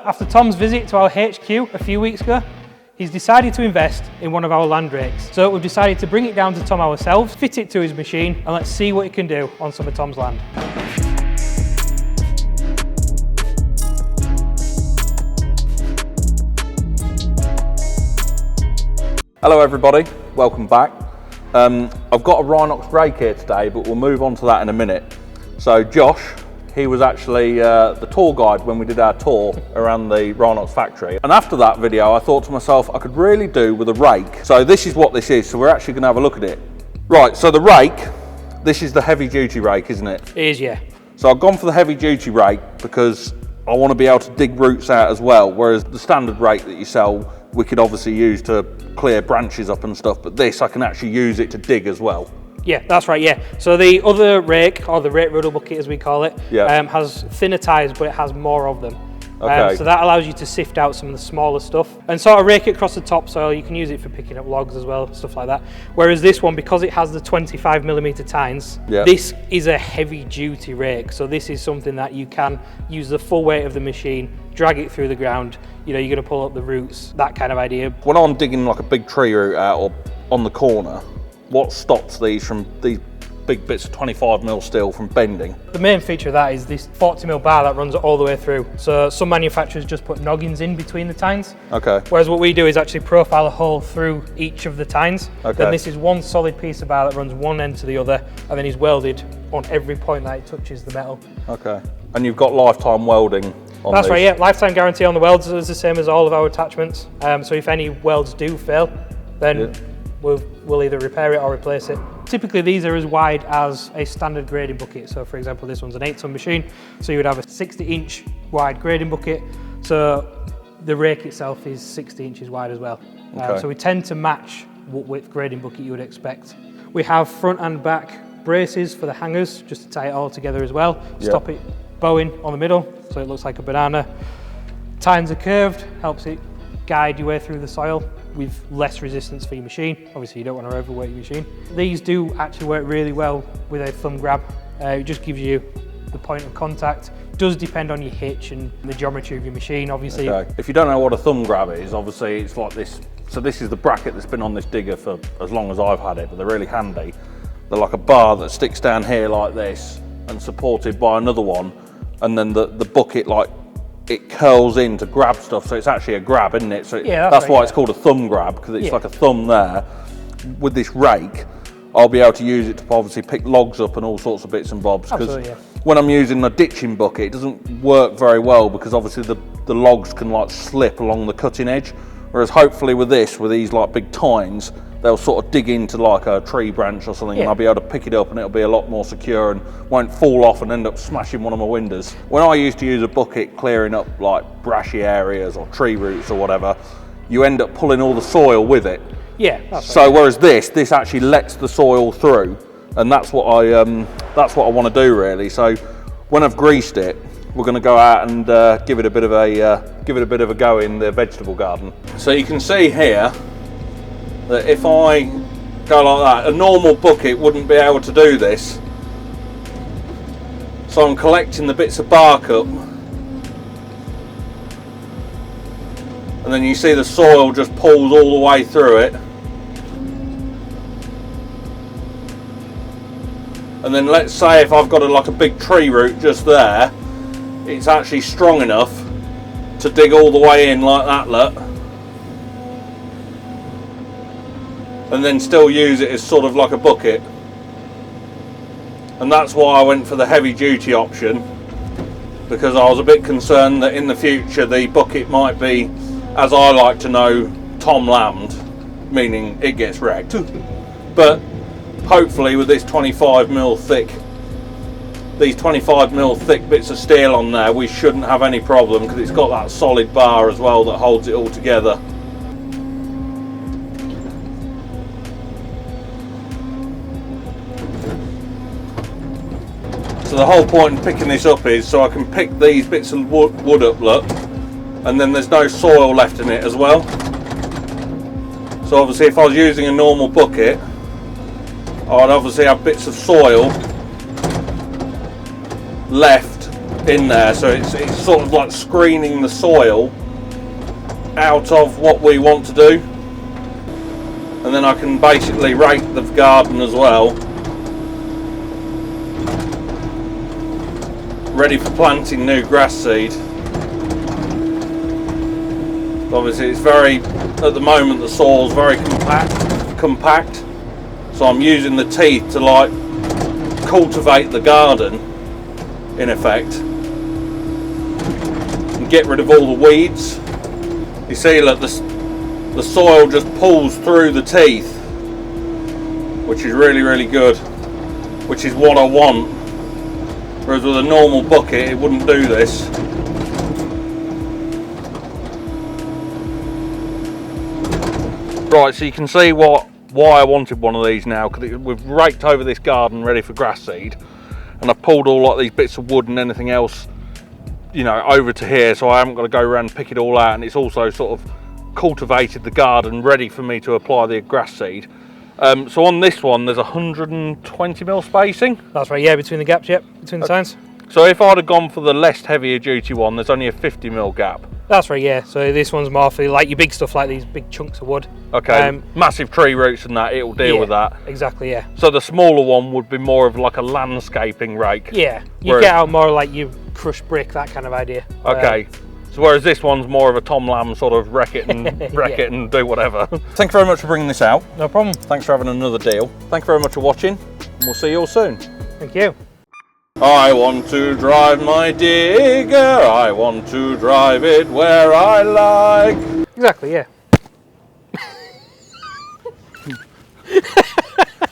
after Tom's visit to our HQ a few weeks ago, he's decided to invest in one of our land rakes. So we've decided to bring it down to Tom ourselves, fit it to his machine, and let's see what he can do on some of Tom's land. Hello everybody, welcome back. I've got a Rhinox rake here today, but we'll move on to that in a minute. So Josh, he was actually the tour guide when we did our tour around the Rhinox factory. And after that video, I thought to myself, I could really do with a rake. So this is what this is, so we're actually gonna have a look at it. Right, so the rake, this is the heavy duty rake, isn't it? It is, yeah. So I've gone for the heavy duty rake because I want to be able to dig roots out as well, whereas the standard rake that you sell, we could obviously use to clear branches up and stuff, but this, I can actually use it to dig as well. Yeah, that's right, yeah. So the other rake, or the rake rudder bucket as we call it, has thinner ties, but it has more of them. Okay. So that allows you to sift out some of the smaller stuff and sort of rake it across the topsoil. You can use it for picking up logs as well, stuff like that. Whereas this one, because it has the 25mm tines, this is a heavy duty rake. So this is something that you can use the full weight of the machine, drag it through the ground. You know, you're going to pull up the roots, that kind of idea. When I'm digging like a big tree root out or on the corner, what stops these big bits of 25mm steel from bending? The main feature of that is this 40mm bar that runs all the way through. So some manufacturers just put noggins in between the tines. Okay. Whereas what we do is actually profile a hole through each of the tines. Okay. Then this is one solid piece of bar that runs one end to the other, and then is welded on every point that it touches the metal. Okay. And you've got lifetime welding on That's these? right, yeah. Lifetime guarantee on the welds is the same as all of our attachments. So if any welds do fail, then we'll either repair it or replace it. Typically these are as wide as a standard grading bucket. So for example, this one's an 8-ton machine, so you would have a 60-inch wide grading bucket. So the rake itself is 60 inches wide as well. Okay. So we tend to match what width grading bucket you would expect. We have front and back braces for the hangers, just to tie it all together as well. Stop it bowing on the middle, so it looks like a banana. Tines are curved, helps it guide your way through the soil with less resistance for your machine. Obviously you don't want to overweight your machine. These do actually work really well with a thumb grab. It just gives you the point of contact. It does depend on your hitch and the geometry of your machine, obviously. Okay. If you don't know what a thumb grab is, obviously it's like this. So this is the bracket that's been on this digger for as long as I've had it, but they're really handy. They're like a bar that sticks down here like this and supported by another one, and then the bucket, like, it curls in to grab stuff, so it's actually a grab, isn't it? So that's why it's called a thumb grab, because it's like a thumb there. With this rake, I'll be able to use it to obviously pick logs up and all sorts of bits and bobs, because when I'm using the ditching bucket, it doesn't work very well, because obviously the logs can like slip along the cutting edge, whereas hopefully with this, with these like big tines, they'll sort of dig into like a tree branch or something, and I'll be able to pick it up and it'll be a lot more secure and won't fall off and end up smashing one of my windows. When I used to use a bucket clearing up like brashy areas or tree roots or whatever, you end up pulling all the soil with it. Yeah, that's so whereas this actually lets the soil through, and that's what I want to do really. So when I've greased it, we're going to go out and give it a bit of a go in the vegetable garden. So you can see here that if I go like that, a normal bucket wouldn't be able to do this. So I'm collecting the bits of bark up, and then you see the soil just pulls all the way through it. And then let's say if I've got like a big tree root just there, it's actually strong enough to dig all the way in like that, look. And then still use it as sort of like a bucket. And that's why I went for the heavy duty option, because I was a bit concerned that in the future the bucket might be, as I like to know, Tom Lambed, meaning it gets wrecked. But hopefully with this 25mm thick, these 25mm thick bits of steel on there, we shouldn't have any problem, because it's got that solid bar as well that holds it all together. So the whole point in picking this up is so I can pick these bits of wood up, look, and then there's no soil left in it as well. So obviously if I was using a normal bucket, I'd obviously have bits of soil left in there, so it's sort of like screening the soil out of what we want to do. And then I can basically rake the garden as well, ready for planting new grass seed. Obviously it's very, at the moment the soil's very compact, so I'm using the teeth to like cultivate the garden in effect and get rid of all the weeds. You see, look, the soil just pulls through the teeth, which is really, really good, which is what I want. Whereas with a normal bucket, it wouldn't do this. Right, so you can see why I wanted one of these now, because we've raked over this garden ready for grass seed, and I've pulled all like these bits of wood and anything else, you know, over to here, so I haven't got to go around and pick it all out, and it's also sort of cultivated the garden ready for me to apply the grass seed. So on this one there's 120mm spacing. That's right, yeah, between the gaps, yep, between the signs. So if I'd have gone for the less heavier duty one, there's only a 50mm gap. That's right, yeah, so this one's more for like your big stuff, like these big chunks of wood. Okay, massive tree roots and that, it'll deal with that. Exactly, yeah. So the smaller one would be more of like a landscaping rake. Yeah, you get out more like you crush brick, that kind of idea. Okay. So whereas this one's more of a Tom Lamb sort of wreck it and wreck it and do whatever. Thank you very much for bringing this out. No problem. Thanks for having another deal. Thank you very much for watching, and we'll see you all soon. Thank you. I want to drive my digger, I want to drive it where I like. Exactly, yeah.